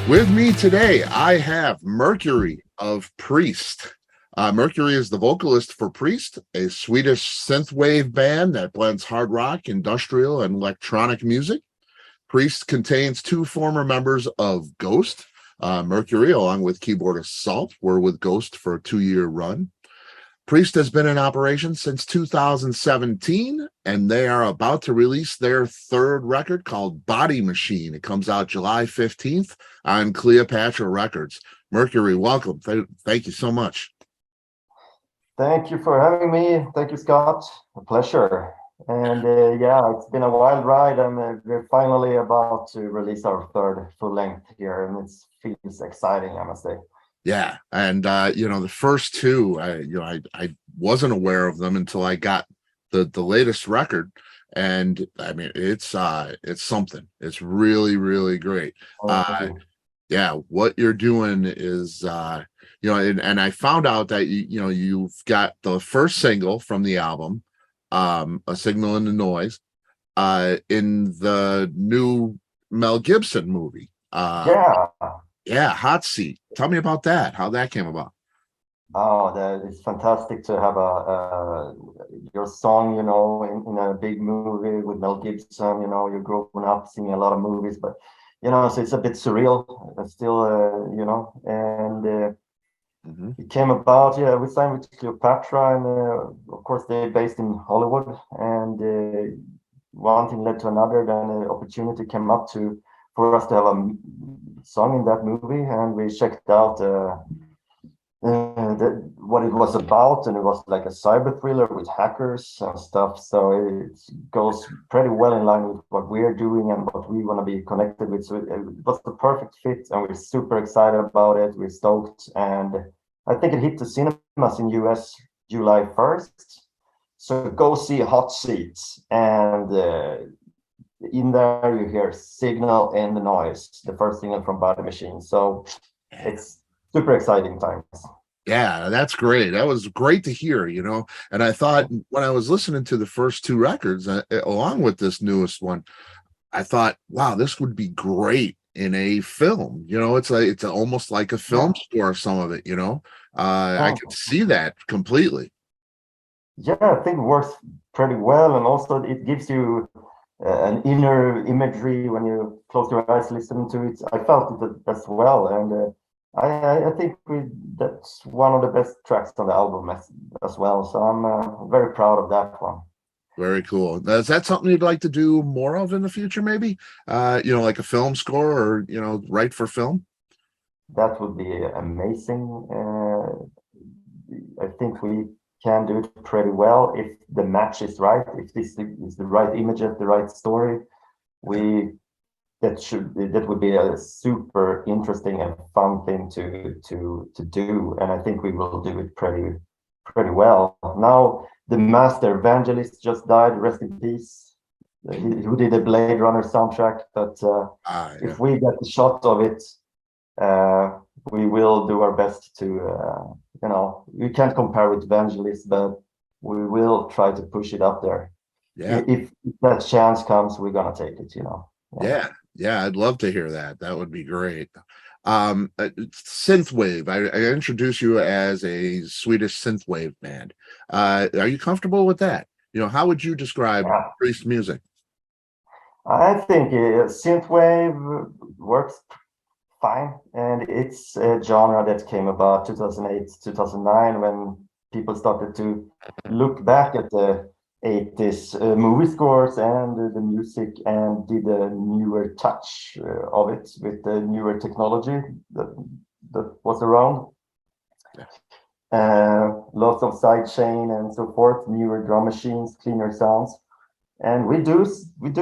With me today, I have Mercury of Priest. Mercury is the vocalist for Priest, a Swedish synthwave band that blends hard rock, industrial, and electronic music. Priest contains two former members of Ghost. Mercury, along with keyboardist Salt, were with Ghost for a 2-year run. Priest has been in operation since 2017, and they are about to release their third record called Body Machine. It comes out July 15th on Cleopatra Records. Mercury, welcome. Thank you so much. Thank you for having me. Thank you, Scott. A pleasure. And yeah, it's been a wild ride, and we're finally about to release our third full length here, and it feels exciting, I must say. Yeah, and the first two, I wasn't aware of them until I got the latest record, and I mean it's something. It's really, really great. Yeah, what you're doing is and I found out that you've got the first single from the album, A Signal in the Noise, in the new Mel Gibson movie. Yeah, Hot Seat. Tell me about that, how that came about. Oh, it's fantastic to have your song, in a big movie with Mel Gibson. You're growing up singing a lot of movies, but so it's a bit surreal still, and it came about. Yeah, we signed with Cleopatra, and of course they're based in Hollywood, and one thing led to another. Then an opportunity came up for us to have a song in that movie, and we checked out what it was about, and it was like a cyber thriller with hackers and stuff. So it goes pretty well in line with what we're doing and what we want to be connected with. So it was the perfect fit, and we're super excited about it. We're stoked, and I think it hit the cinemas in US July 1st. So go see Hot Seats, and in there you hear Signal in the Noise, the first single from Body Machine. So it's super exciting times. Yeah, that's great. That was great to hear, and I thought when I was listening to the first two records along with this newest one, I thought, wow, this would be great in a film. It's almost like a film score, some of it. I could see that completely. Yeah, I think it works pretty well, and also it gives you an inner imagery when you close your eyes listening to it. I felt it as well, and I think that's one of the best tracks on the album as well. So I'm very proud of that one. Very cool. Is that something you'd like to do more of in the future, maybe? Like a film score, or write for film? That would be amazing. I think we can do it pretty well if the match is right. If this is the right images, the right story, that would be a super interesting and fun thing to do, and I think we will do it pretty well. Now the master evangelist just died, rest in peace. Who did the Blade Runner soundtrack, but if we get the shot of it, we will do our best to we can't compare with Evangelist, but we will try to push it up there. If that chance comes, we're gonna take it. Yeah, I'd love to hear that. That would be great. Synthwave. I introduced you as a Swedish synthwave band. Are you comfortable with that? How would you describe Priest music? I think synthwave works fine, and it's a genre that came about 2008, 2009, when people started to look back at the 80s movie scores and the music, and did a newer touch of it with the newer technology that was around. Lots of sidechain and so forth, newer drum machines, cleaner sounds, and we do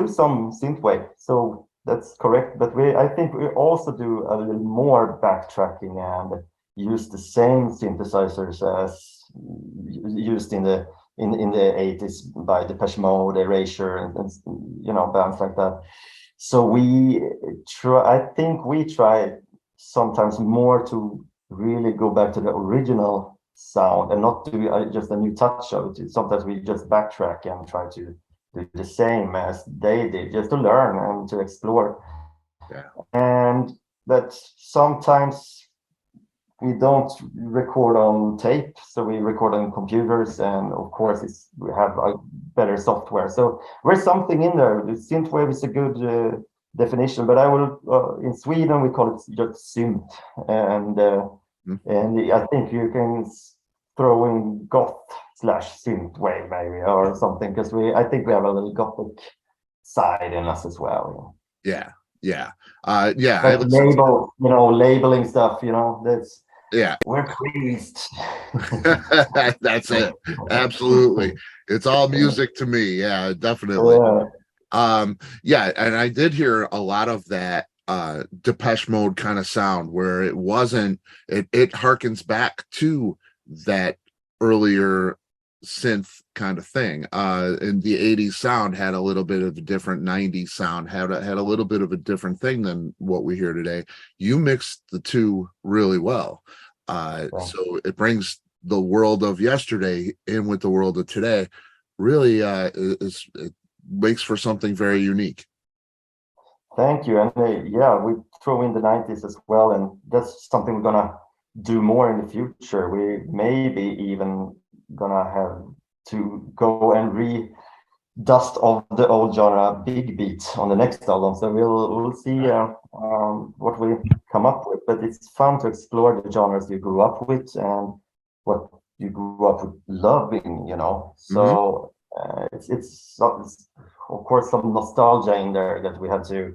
some synthwave. So that's correct, but I think we also do a little more backtracking and use the same synthesizers as used in the 80s by Depeche Mode, Erasure, and bands like that. So I think we try sometimes more to really go back to the original sound and not do just a new touch of it. Sometimes we just backtrack and try to do the same as they did, just to learn and to explore. And that sometimes we don't record on tape, so we record on computers, and of course we have a better software. So there's something in there. The synthwave is a good definition, but I will in Sweden we call it just synth, and I think you can throw in goth / synthwave maybe or something, because I think we have a little gothic side in us as well. Yeah. But labeling stuff, that's we're priests. That's it. Absolutely. It's all music to me. Yeah, definitely. And I did hear a lot of that Depeche Mode kind of sound, where it harkens back to that earlier synth kind of thing. And the 80s sound had a little bit of a different, 90s sound had a little bit of a different thing than what we hear today. You mixed the two really well. So it brings the world of yesterday in with the world of today. Really it makes for something very unique. Thank you. And we throw in the 90s as well, and that's something we're gonna do more in the future. We maybe even gonna have to go and dust of the old genre big beat on the next album. So we'll see what we come up with. But it's fun to explore the genres you grew up with and what you grew up with loving. So it's of course some nostalgia in there that we had to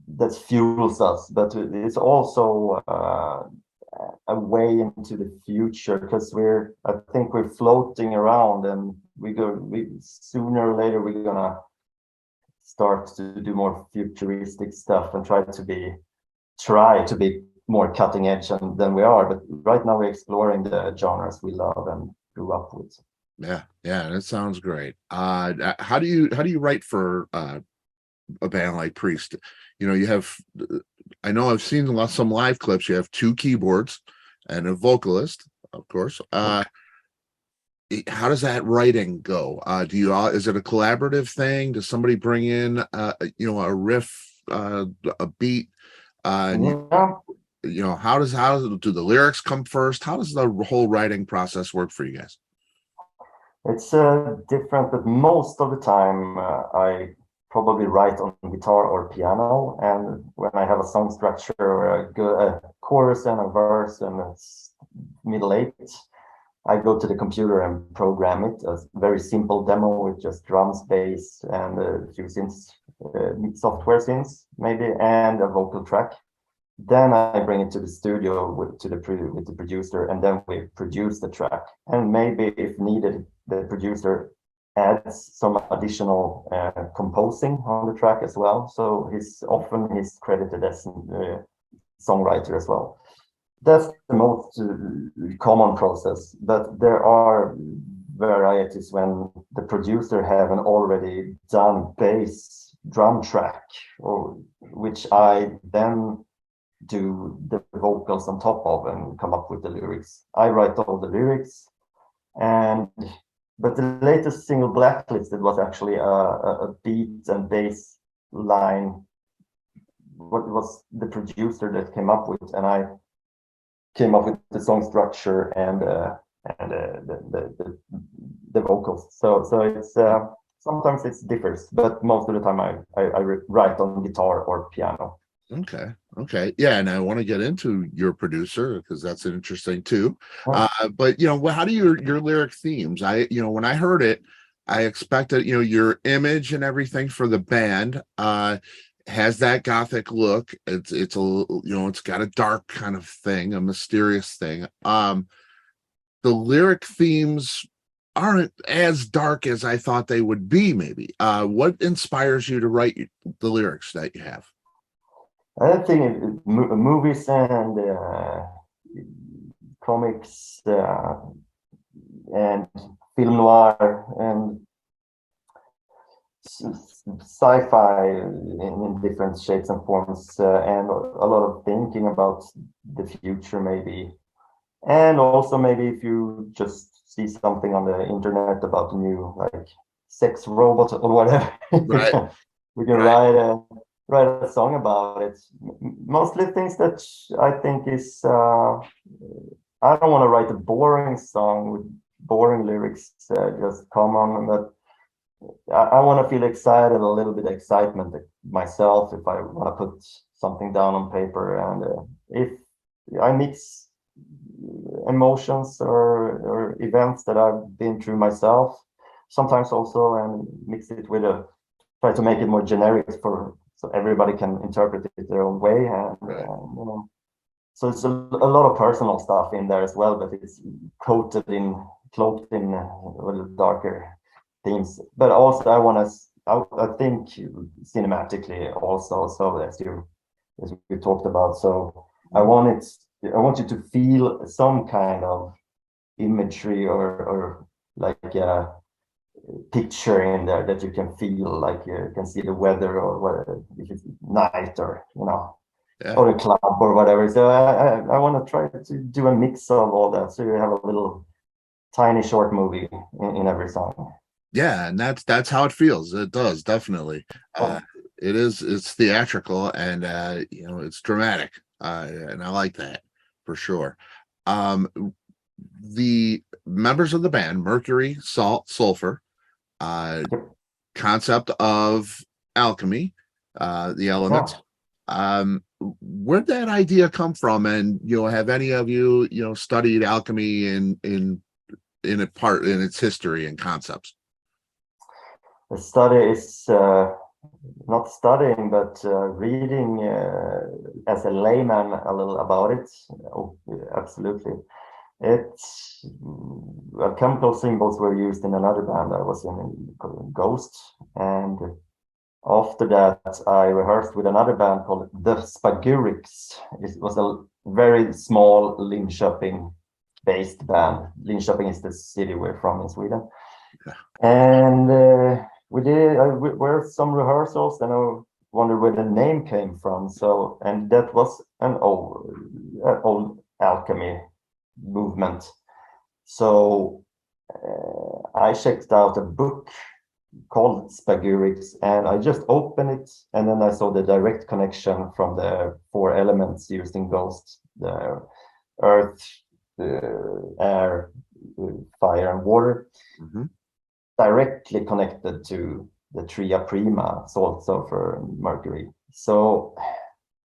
that fuels us, but it's also a way into the future, because I think we're floating around, and sooner or later we're gonna start to do more futuristic stuff and try to be more cutting edge than we are. But right now we're exploring the genres we love and grew up with. Yeah, that sounds great. How do you write for a band like Priest? You have, I know I've seen some live clips. You have 2 keyboards and a vocalist, of course. How does that writing go? Is it a collaborative thing? Does somebody bring in a riff, a beat? How do the lyrics come first? How does the whole writing process work for you guys? It's different, but most of the time I probably write on guitar or piano, and when I have a song structure, a chorus and a verse and a middle eight, I go to the computer and program it. A very simple demo with just drums, bass, and a few synths, software synths maybe, and a vocal track. Then I bring it to the studio with the producer, and then we produce the track. And maybe if needed, the producer adds some additional composing on the track as well. So he's credited as songwriter as well. That's the most common process, but there are varieties when the producer have an already done bass drum track, which I then do the vocals on top of and come up with the lyrics. I write all the lyrics, but the latest single, Blacklisted, was actually a beat and bass line. What was the producer that came up with, and I came up with the song structure and the vocals. So it's sometimes it differs, but most of the time I write on guitar or piano. Okay. Yeah, and I want to get into your producer, because that's interesting too. But how do your lyric themes? When I heard it, I expected your image and everything for the band has that gothic look. It's it's got a dark kind of thing, a mysterious thing. The lyric themes aren't as dark as I thought they would be. Maybe what inspires you to write the lyrics that you have? I think movies and comics and film noir and sci-fi in different shapes and forms, and a lot of thinking about the future maybe. And also maybe if you just see something on the internet about the new sex robot or whatever, Right. we can write write a song about it. Mostly things that I think is I don't want to write a boring song with boring lyrics, just common, but I want to feel excited, a little bit of excitement myself if I want to put something down on paper. And if I mix emotions or events that I've been through myself, sometimes also, and mix it with try to make it more generic for so everybody can interpret it their own way. And you know, so it's a lot of personal stuff in there as well, but it's cloaked in a little darker themes. But also I think cinematically also, so as we talked about. So I want you to feel some kind of imagery or like a picture in there that you can feel, like you can see the weather or what if it's night or you know, or a club or whatever. So I want to try to do a mix of all that, so you have a little tiny short movie in every song. Yeah, and that's how it feels. It does, definitely. It's theatrical, and you know, it's dramatic, and I like that for sure. The members of the band, Mercury, Salt, Sulfur, concept of alchemy, the elements. Where'd that idea come from? And you know, have any of you studied alchemy in its history and concepts? The study is not studying, but reading as a layman a little about it. Oh, absolutely. It's chemical symbols were used in another band I was in, Ghost, and after that I rehearsed with another band called the Spagurics. It was a very small Linköping based band. Linköping is the city we're from in Sweden. And we were some rehearsals, and I wondered where the name came from. So, and that was an old alchemy movement. So I checked out a book called Spagurics, and I just opened it, and then I saw the direct connection from the 4 elements used in Ghost: the earth, the air, fire, and water. Directly connected to the tria prima, salt, sulfur, and mercury. So,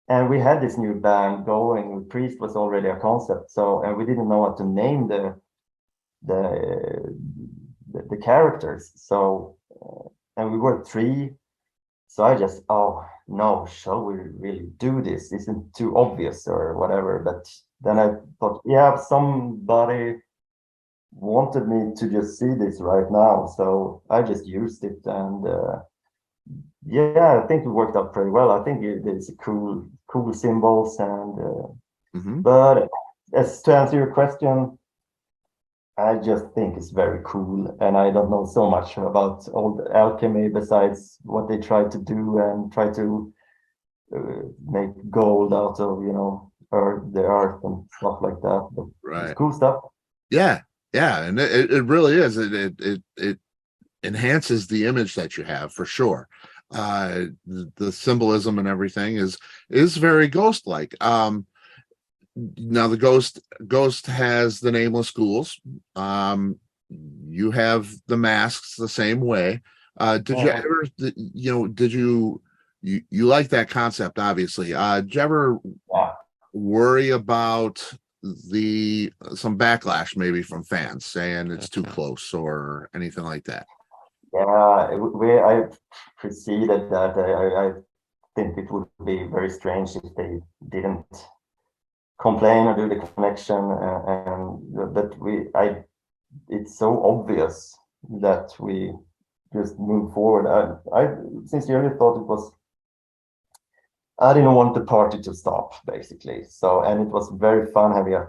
and we had this new band going. Priest was already a concept. So, and we didn't know what to name the characters. So, and we were 3. So I just, oh no, shall we really do this? Isn't too obvious or whatever? But then I thought, yeah, somebody wanted me to just see this right now, so I just used it, and yeah, I think it worked out pretty well. I think it's cool symbols, and but as to answer your question, I just think it's very cool, and I don't know so much about old alchemy besides what they try to do and try to make gold out of, you know, the earth and stuff like that. But it's cool stuff. Yeah, and it really is. It enhances the image that you have for sure. The symbolism and everything is very ghost-like. Now the ghost has the nameless ghouls. You have the masks the same way. Did you ever, did you like that concept? Obviously, did you ever worry about some backlash maybe from fans saying it's too close or anything like that? I preceded that. I think it would be very strange if they didn't complain or do the connection, but it's so obvious that we just move forward. I sincerely thought it was, I didn't want the party to stop, basically. So, and it was very fun having a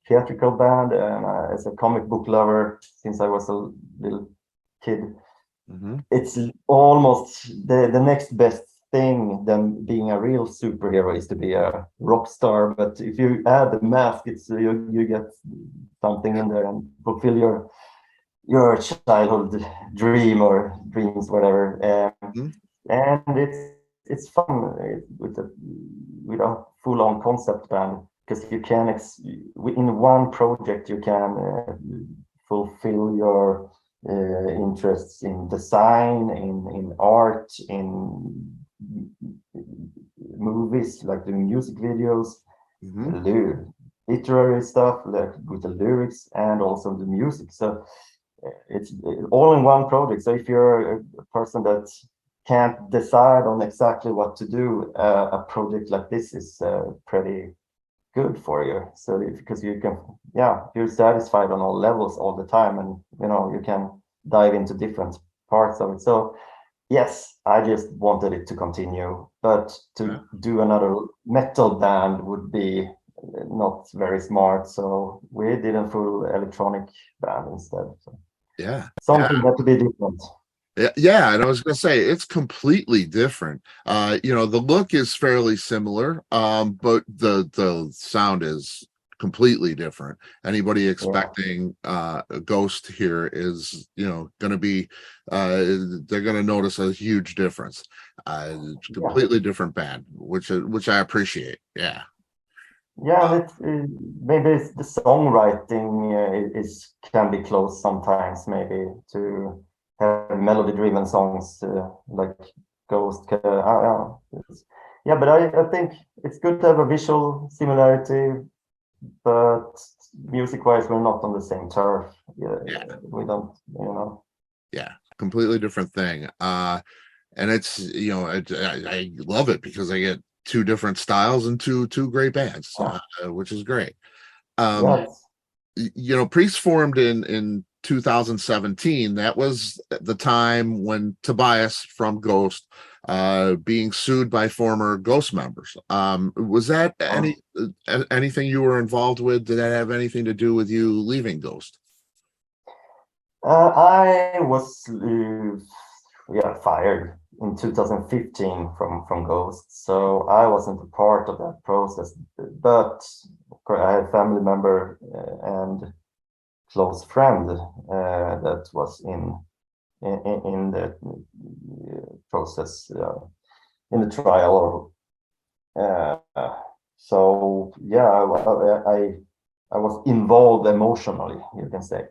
theatrical band, and as a comic book lover since I was a little kid, it's almost the next best thing than being a real superhero is to be a rock star. But if you add the mask, it's you get something in there and fulfill your childhood dream or dreams, whatever. And it's fun with a full-on concept band, because you can in one project you can fulfill your interests in design, in art, in movies, like doing music videos, literary stuff like with the lyrics, and also the music. So it's all in one project. So if you're a person that can't decide on exactly what to do, a project like this is pretty good for you. So because you can, you're satisfied on all levels all the time, and you can dive into different parts of it. So yes, I just wanted it to continue, but to do another metal band would be not very smart. So we did a full electronic band instead. So something had to be different. Yeah, and I was going to say it's completely different. The look is fairly similar, but the sound is completely different. Anybody expecting a Ghost here is, going to be, they're going to notice a huge difference. It's a completely different band, which I appreciate. Yeah. Yeah, maybe the songwriting can be close sometimes, maybe to have melody-driven songs like Ghost. Yeah, but I think it's good to have a visual similarity, but music-wise, we're not on the same turf. We don't, Yeah, completely different thing. And it's, I love it because I get two different styles and two great bands, which is great. Priest formed in 2017. That was the time when Tobias from Ghost being sued by former Ghost members. Was that anything you were involved with? Did that have anything to do with you leaving Ghost? I was fired in 2015 from Ghost, so I wasn't a part of that process. But I had a family member and close friend that was in the process, in the trial. So yeah, I was involved emotionally, you can say.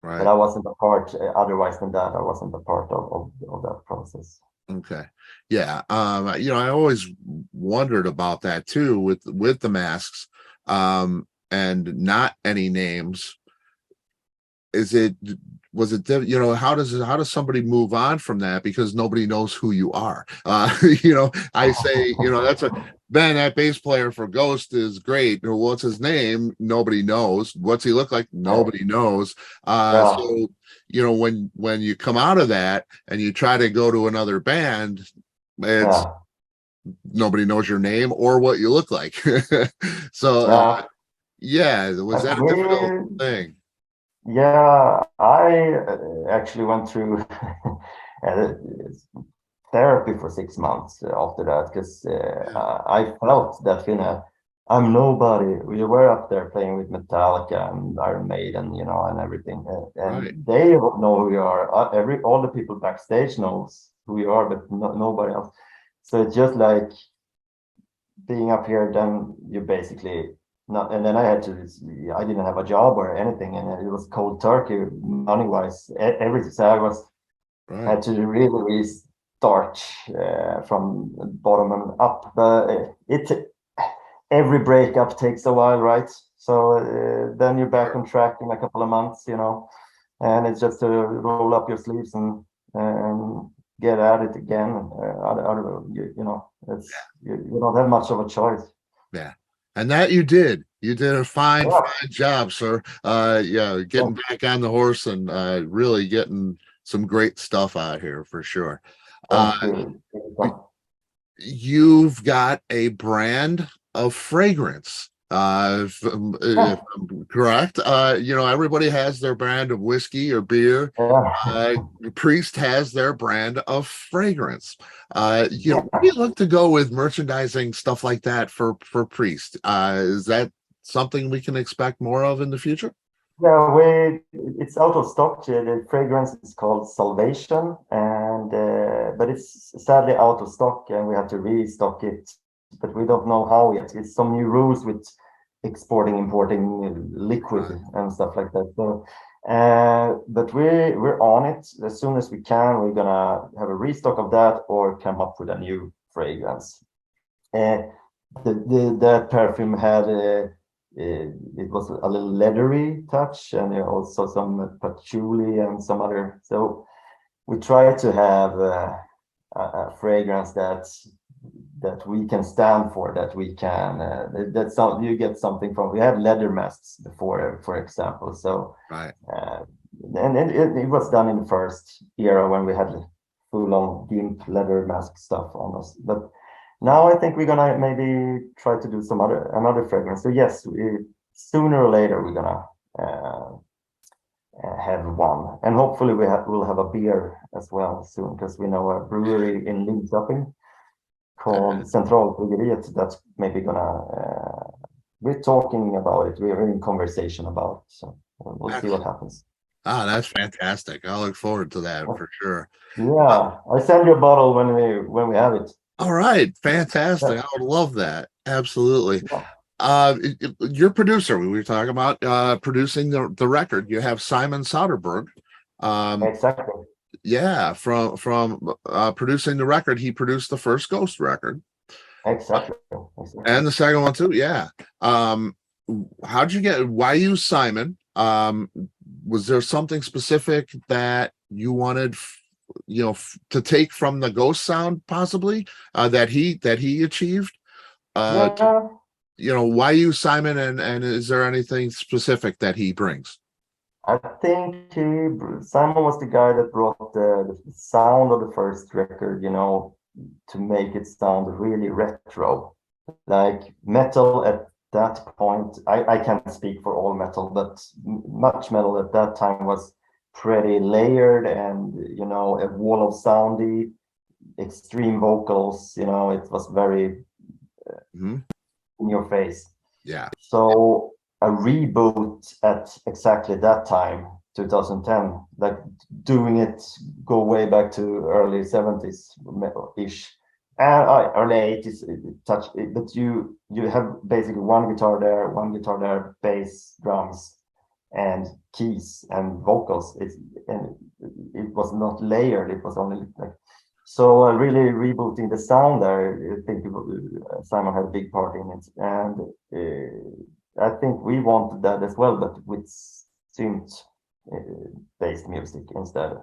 Right. But I wasn't a part, otherwise than that, I wasn't a part of that process. Okay. Yeah. I always wondered about that too with the masks, and not any names. Was it how does somebody move on from that, because nobody knows who you are? I say, that's Ben, that bass player for Ghost is great. What's his name? Nobody knows. What's he look like? Nobody knows. So when you come out of that and you try to go to another band, it's nobody knows your name or what you look like. So was that a difficult thing? Yeah, I actually went through therapy for 6 months after that, because I felt that, I'm nobody. We were up there playing with Metallica and Iron Maiden, and everything, and they know who you are. All the people backstage knows who you are, but nobody else. So it's just like being up here, then you basically not. And then I didn't have a job or anything, and it was cold turkey money wise, everything. So had to really start from bottom and up. But every breakup takes a while, right? So then you're back on track in a couple of months, and it's just to roll up your sleeves and get at it again. You don't have much of a choice. Yeah, and that you did a fine job, sir. Getting back on the horse and really getting some great stuff out here for sure. You've got a brand of fragrance, if I'm correct. Everybody has their brand of whiskey or beer. Priest has their brand of fragrance. What do you look to go with merchandising stuff like that for Priest? Is that something we can expect more of in the future? Yeah, it's out of stock. The fragrance is called Salvation, and and but it's sadly out of stock, and we have to restock it. But we don't know how yet. It's some new rules with exporting, importing liquid and stuff like that. So, but we're on it. As soon as we can, we're gonna have a restock of that or come up with a new fragrance. That perfume had it was a little leathery touch, and also some patchouli and some other. So we try to have a fragrance that we can stand for, that we can that's how you get something from. We had leather masks before, for example. So Right. And it was done in the first era when we had full-on gimp leather mask stuff on us. But now I think we're gonna maybe try to do another fragrance. So yes, sooner or later we're gonna have one, and hopefully we'll have a beer as well soon, because we know a brewery in Linköping called Centralbryggeriet that's maybe gonna. We're talking about it. We're in conversation about it, so we'll see what happens. Ah, that's fantastic. I look forward to that for sure. Yeah, I send you a bottle when we have it. All right, fantastic. Yeah. I would love that. Absolutely. Yeah. Your producer, we were talking about producing the record. You have Simon Soderberg. Exactly. Yeah, from producing the record. He produced the first Ghost record. Exactly. And the second one too. Yeah. How'd you get? Why use Simon? Was there something specific that you wanted, to take from the Ghost sound, possibly that he achieved? Why use Simon, and is there anything specific that he brings? I think Simon was the guy that brought the sound of the first record, to make it sound really retro, like metal at that point. I can't speak for all metal, but much metal at that time was pretty layered, and a wall of soundy, extreme vocals. It was very in your face. Yeah. So a reboot at exactly that time, 2010, like doing it, go way back to early 70s ish, and early 80s touch. But you have basically one guitar there, bass, drums, and keys and vocals. And it was not layered. It was only like. So really rebooting the sound there, I think Simon had a big part in it, and I think we wanted that as well, but with synth-based music instead.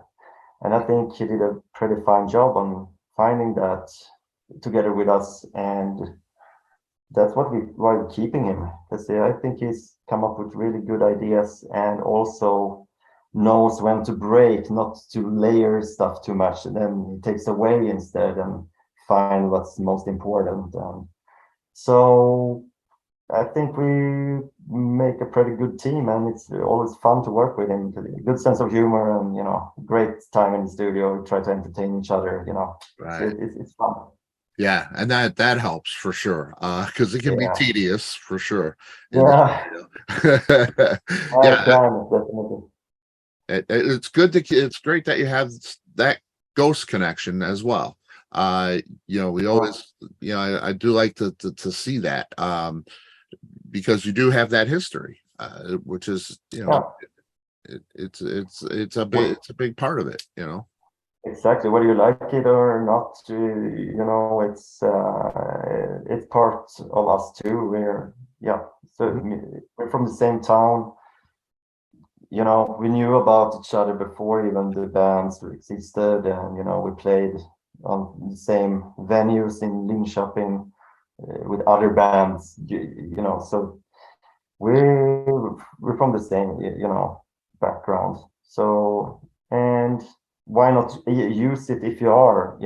And I think he did a pretty fine job on finding that together with us, and that's why we're keeping him, because I think he's come up with really good ideas, and also knows when to break, not to layer stuff too much, and then he takes away instead and find what's most important. So I think we make a pretty good team, and it's always fun to work with him. Good sense of humor, and great time in the studio. We try to entertain each other. Right. It's fun. Yeah, and that helps for sure, because it can be tedious for sure. Yeah. Yeah. Definitely. It's great that you have that Ghost connection as well. We always, I do like to see that, because you do have that history, which is, it's a big part of it, Exactly, whether you like it or not, it's part of us too. We're from the same town. We knew about each other before even the bands existed, and we played on the same venues in Linköping with other bands. So we're from the same background. So, and why not use it if you are,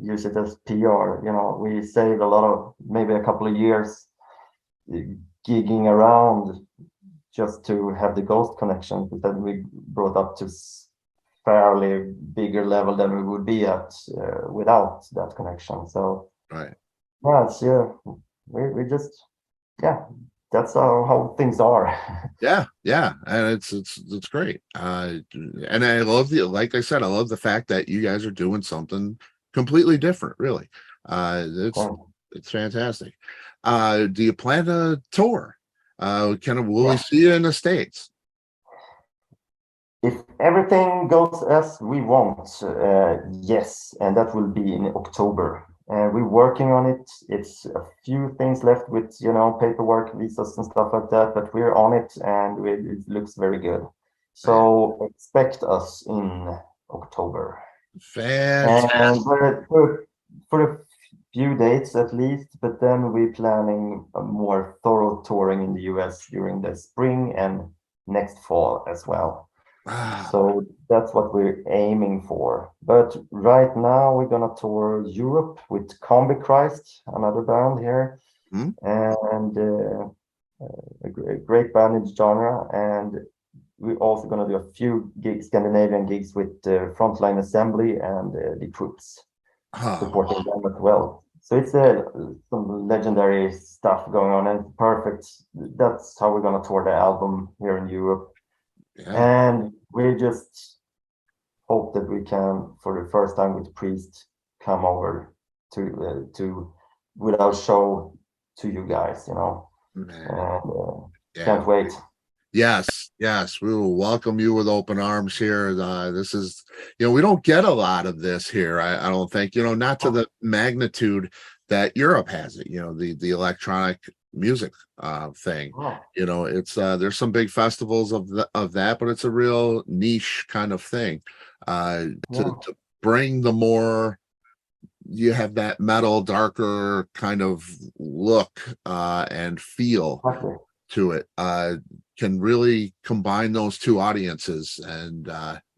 use it as PR. We saved maybe a couple of years gigging around just to have the Ghost connection, but then we brought up to fairly bigger level than we would be at without that connection. So right. we just that's how things are. Yeah, yeah, and it's great. And I love the, like I said, I love the fact that you guys are doing something completely different, really. It's fantastic. Do you plan to tour? Will we Yeah. see you in the States? If everything goes as we want, yes, and that will be in October. We're working on it. It's a few things left with, paperwork, visas and stuff like that, but we're on it and it looks very good. So expect us in October. Fantastic. And for a few dates at least, but then we're planning a more thorough touring in the US during the spring and next fall as well. Wow. So that's what we're aiming for. But right now we're gonna tour Europe with Combi Christ, another band here, and a great band in genre. And we're also gonna do a few gigs, Scandinavian gigs with Frontline Assembly and the Troops, supporting them as well. So it's some legendary stuff going on, and perfect. That's how we're gonna tour the album here in Europe. Yeah. And we just hope that we can, for the first time with Priest, come over to with our show to you guys, and can't wait. Yes, we will welcome you with open arms here. This is, we don't get a lot of this here. I don't think, not to the magnitude that Europe has it, the electronic music thing. It's there's some big festivals of that, but it's a real niche kind of thing. To bring the more, you have that metal, darker kind of look and feel to it, can really combine those two audiences and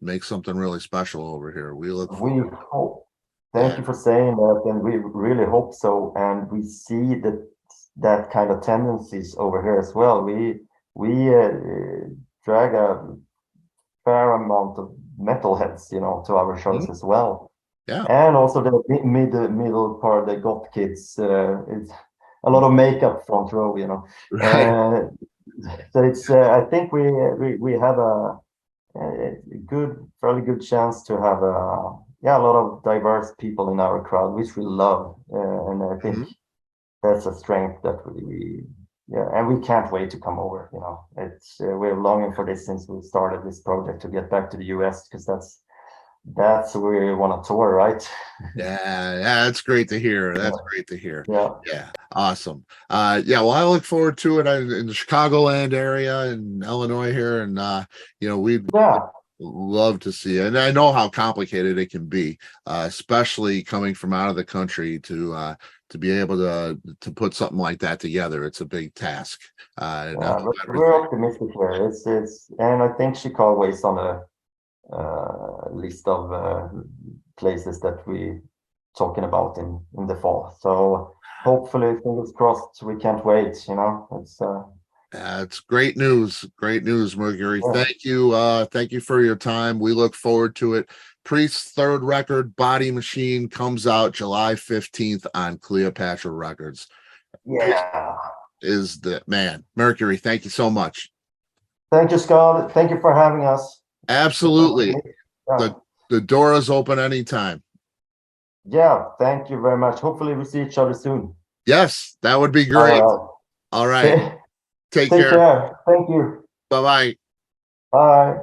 make something really special over here. We hope. Thank you for saying that, and we really hope so. And we see that kind of tendencies over here as well. We drag a fair amount of metalheads, to our shows as well. Yeah. And also the middle part, the goth kids. It's a lot of makeup front row, Right. So it's I think we have a fairly good chance to have a lot of diverse people in our crowd, which we love, and I think that's a strength that and we can't wait to come over. It's we're longing for this since we started this project to get back to the US, because that's where we want to tour, right? Yeah, that's great to hear. That's great to hear. Yeah, awesome. Well, I look forward to it. I'm in the Chicagoland area in Illinois here, and we'd love to see it. And I know how complicated it can be, especially coming from out of the country to be able to put something like that together. It's a big task. but we're optimistic here. It's and I think Chicago is on a list of places that we talking about in the fall. So hopefully, fingers crossed, we can't wait. It's great news. Great news, Mercury. Thank you for your time. We look forward to it. Priest's third record, Body Machine, comes out July 15th on Cleopatra Records. Is the man. Mercury, thank you so much. Thank you, Scott. Thank you for having us. Absolutely. The door is open anytime. Thank you very much. Hopefully we see each other soon. Yes, that would be great. All right. Take care. Thank you. Bye-bye. Bye.